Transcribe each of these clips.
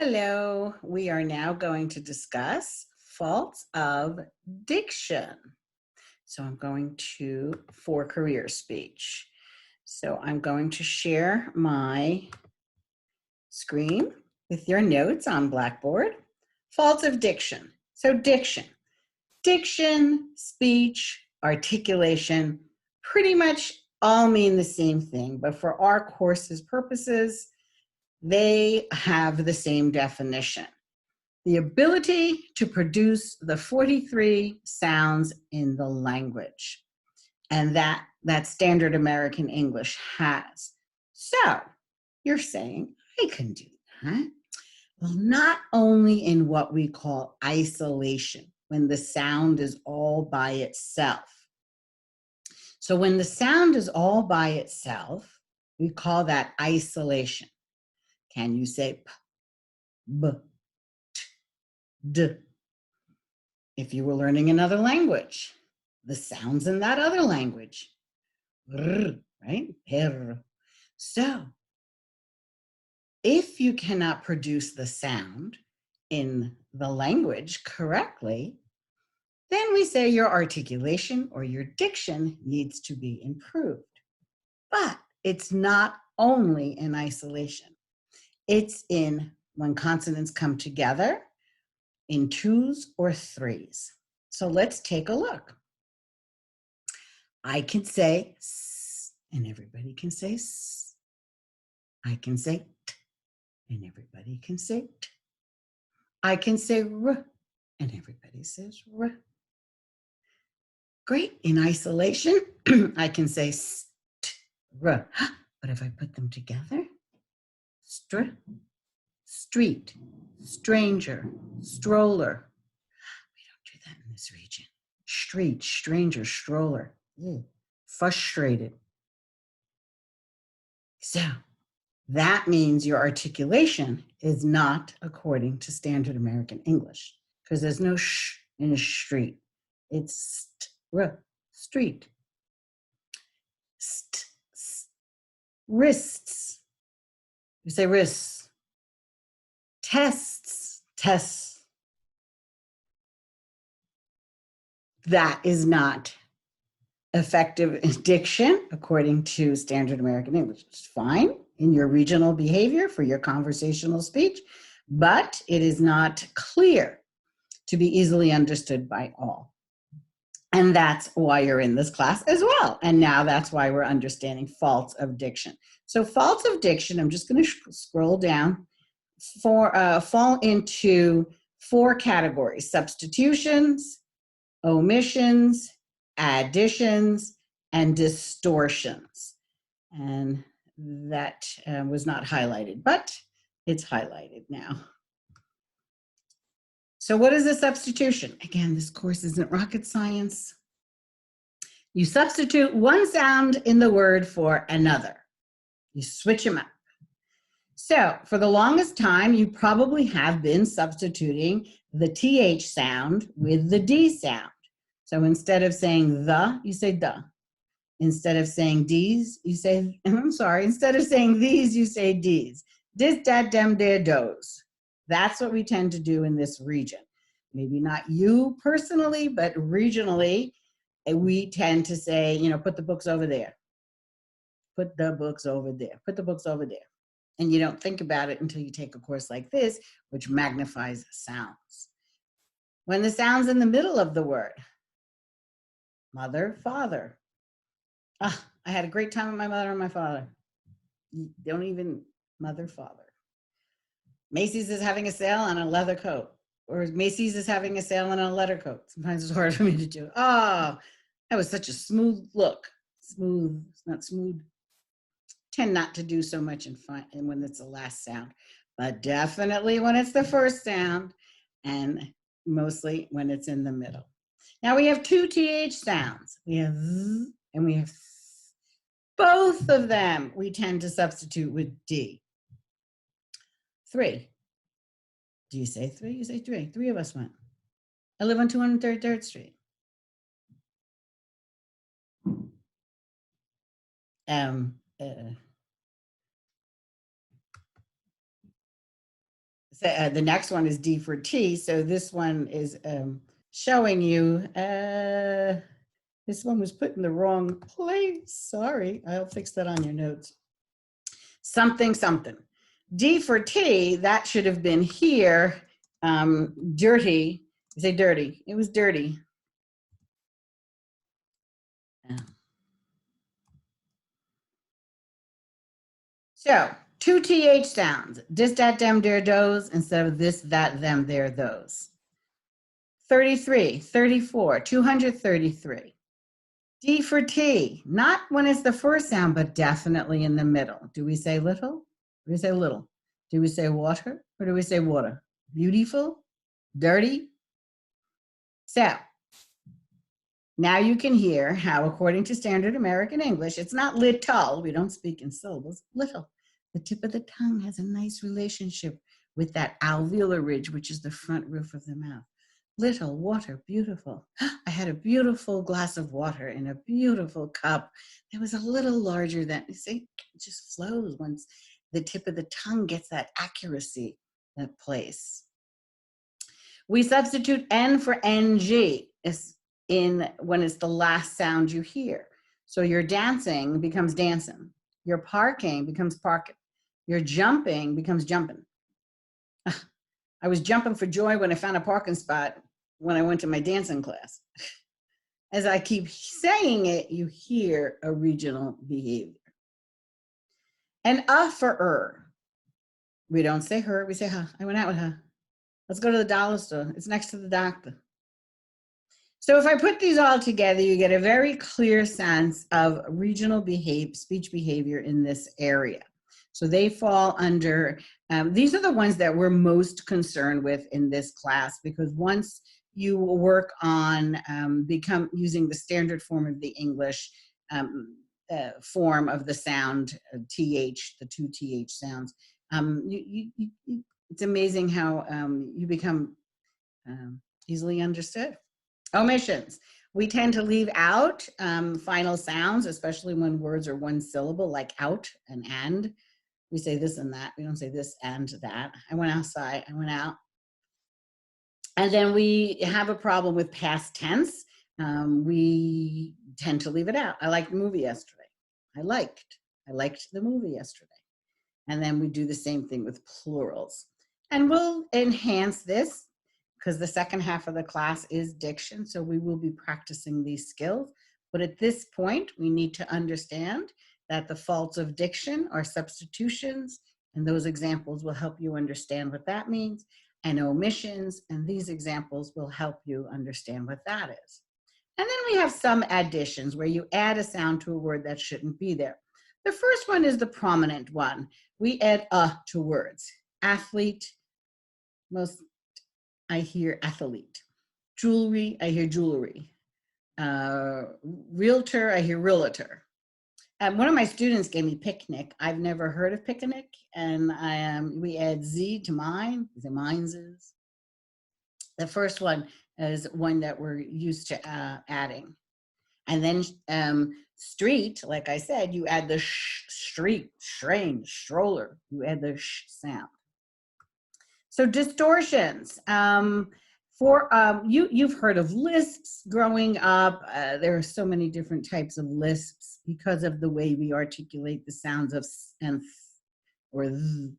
Hello, we are now going to discuss faults of diction. So I'm going for career speech. So I'm going to share my screen with your notes on Blackboard. Faults of diction. So diction, speech, articulation, pretty much all mean the same thing, but for our course's purposes, they have the same definition. The ability to produce the 43 sounds in the language, and that standard American English has. So you're saying, I can do that. Well, not only in what we call isolation, when the sound is all by itself. So when the sound is all by itself, we call that isolation. Can you say p, b, t, d? If you were learning another language, the sounds in that other language, right? So if you cannot produce the sound in the language correctly, then we say your articulation or your diction needs to be improved. But it's not only in isolation. It's in when consonants come together in twos or threes. So let's take a look. I can say s, and everybody can say s. I can say t, and everybody can say t. I can say r, and everybody says r. Great. In isolation, I can say st, r. But if I put them together, str, street, stranger, stroller. We don't do that in this region. Street, stranger, stroller. Frustrated. So that means your articulation is not according to standard American English because there's no sh in a street. It's street. Wrists. You say wrists. Tests. That is not effective diction according to standard American English. It's fine in your regional behavior for your conversational speech, but it is not clear to be easily understood by all. And that's why you're in this class as well. And now that's why we're understanding faults of diction. So faults of diction, I'm just going to scroll down, fall into 4 categories: substitutions, omissions, additions, and distortions. And that was not highlighted, but it's highlighted now. So what is a substitution? Again, this course isn't rocket science. You substitute one sound in the word for another. You switch them up. So for the longest time, you probably have been substituting the TH sound with the D sound. So instead of saying the, you say the. Instead of saying D's, you say, instead of saying these, you say D's. Dis, dat, dem, der, dos. That's what we tend to do in this region. Maybe not you personally, but regionally, we tend to say, put the books over there. Put the books over there. Put the books over there. And you don't think about it until you take a course like this, which magnifies sounds. When the sound's in the middle of the word, mother, father. I had a great time with my mother and my father. Don't even mother, father. Macy's is having a sale on a leather coat, or Macy's is having a sale on a leather coat. Sometimes it's hard for me to do. Oh, that was such a smooth look. Smooth, not smooth. Tend not to do so much in when it's the last sound, but definitely when it's the first sound, and mostly when it's in the middle. Now we have 2 TH sounds. We have Z and we have S. Both of them we tend to substitute with D. 3. Do you say 3? You say 3. 3 of us went. I live on 233rd Street. So, the next one is D for T. So this one is showing you, this one was put in the wrong place. Sorry, I'll fix that on your notes. Something, something. D for T, that should have been here. Dirty. You say dirty. It was dirty. So, two TH sounds. Dis, dat, dem, der, those, instead of this, that, them, there, those. 33, 34, 233. D for T, not when it's the first sound, but definitely in the middle. Do we say little? Do we say little? Do we say water? Or do we say water? Beautiful? Dirty? So, now you can hear how, according to standard American English, it's not little, we don't speak in syllables, little. The tip of the tongue has a nice relationship with that alveolar ridge, which is the front roof of the mouth. Little, water, beautiful. I had a beautiful glass of water in a beautiful cup. It was a little larger than, you see, it just flows once the tip of the tongue gets that accuracy, that place. We substitute N for NG when it's the last sound you hear. So your dancing becomes dancing. Your parking becomes parking. Your jumping becomes jumping. I was jumping for joy when I found a parking spot when I went to my dancing class. As I keep saying it, you hear a regional behavior. And for we don't say her, we say her. I went out with her. Let's go to the dollar store. It's next to the doctor. So if I put these all together, you get a very clear sense of regional speech behavior in this area. So they fall under, these are the ones that we're most concerned with in this class, because once you work on using the standard form of the English form of the sound, TH, the two TH sounds, it's amazing how you become easily understood. Omissions. We tend to leave out final sounds, especially when words are one syllable, like out and. We say this and that. We don't say this and that. I went outside. I went out. And then we have a problem with past tense. We tend to leave it out. I liked the movie yesterday. I liked the movie yesterday. And then we do the same thing with plurals. And we'll enhance this because the second half of the class is diction. So we will be practicing these skills. But at this point, we need to understand that the faults of diction are substitutions, and those examples will help you understand what that means, and omissions, and these examples will help you understand what that is. And then we have some additions where you add a sound to a word that shouldn't be there. The first one is the prominent one. We add to words. Athlete, I hear athlete. Jewelry, I hear jewelry. Realtor, I hear realtor. One of my students gave me picnic. I've never heard of picnic, and we add Z to mine. The mine's is. The first one is one that we're used to adding. And then street, like I said, you add the street, train, stroller. You add the sh sound. So distortions. You've heard of lisps growing up. There are so many different types of lisps because of the way we articulate the sounds of s and th or th.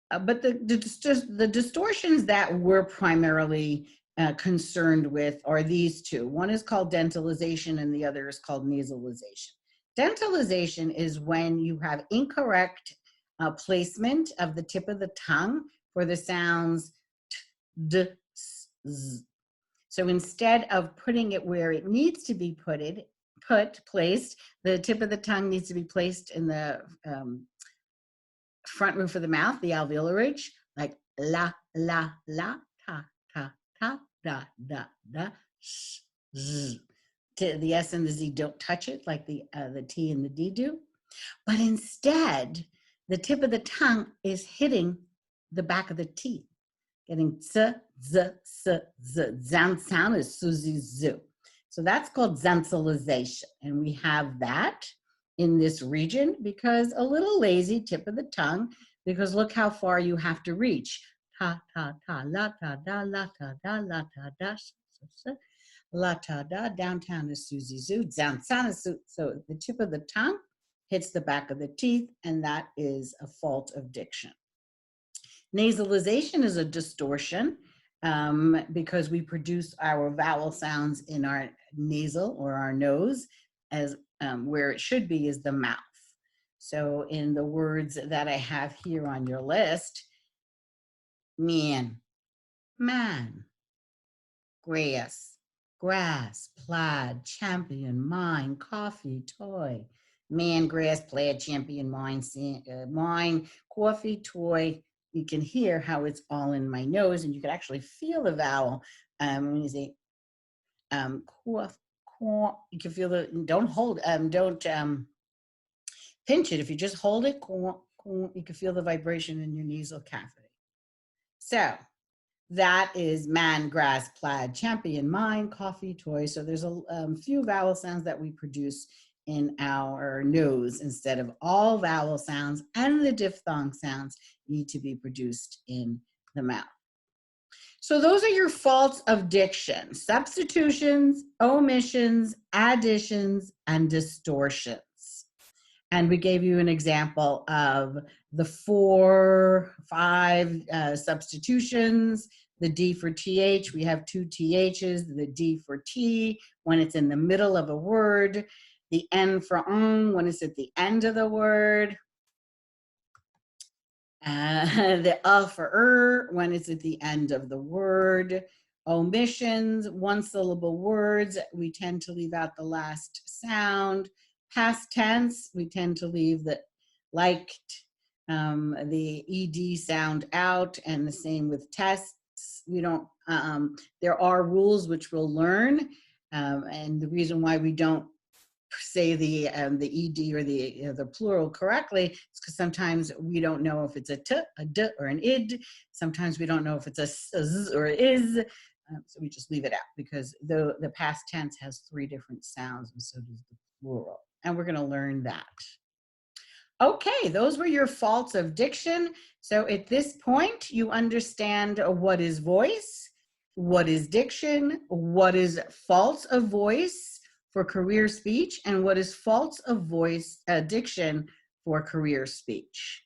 But the distortions that we're primarily concerned with are these two. One is called dentalization and the other is called nasalization. Dentalization is when you have incorrect placement of the tip of the tongue for the sounds t, d, s, z. So instead of putting it where it needs to be placed, the tip of the tongue needs to be placed in the front roof of the mouth, the alveolar ridge, like la, la, la, ta, ta, ta, da, da, da, sh, z. The S and the Z don't touch it like the T and the D do. But instead, the tip of the tongue is hitting the back of the teeth, getting z, z, z, z. Zan sound is suzi, zu. So that's called zensalization. And we have that in this region because a little lazy tip of the tongue, because look how far you have to reach. ta ta ta, la ta da, la ta da, la ta da, la ta da. Downtown is Susie Zoo. Downtown is so the tip of the tongue hits the back of the teeth, and that is a fault of diction. Nasalization is a distortion because we produce our vowel sounds in our nasal or our nose, as where it should be is the mouth. So in the words that I have here on your list, man, man, grass, plaid, champion, mine, coffee, toy. Man, grass, plaid, champion, mine, coffee, toy. You can hear how it's all in my nose, and you can actually feel the vowel when you say you can feel the, don't hold, don't pinch it. If you just hold it, you can feel the vibration in your nasal cavity. So that is man, grass, plaid, champion, mine, coffee, toy. So there's a few vowel sounds that we produce in our nose instead of all vowel sounds, and the diphthong sounds need to be produced in the mouth. So those are your faults of diction: substitutions, omissions, additions, and distortions. And we gave you an example of the 4, 5 substitutions. The D for TH, we have 2 THs, the D for T when it's in the middle of a word, the N for when it's at the end of the word, the for when it's at the end of the word. Omissions, one-syllable words, we tend to leave out the last sound. Past tense, we tend to leave the liked, the ed sound out, and the same with tests. We don't, there are rules which we'll learn, and the reason why we don't say the ed or the plural correctly is because sometimes we don't know if it's a t, a d, or an id. Sometimes we don't know if it's a z or is. So we just leave it out because the past tense has 3 different sounds, and so does the plural. And we're going to learn that. Okay, those were your faults of diction. So at this point, you understand what is voice, what is diction, what is faults of voice for career speech, and what is faults of voice diction for career speech.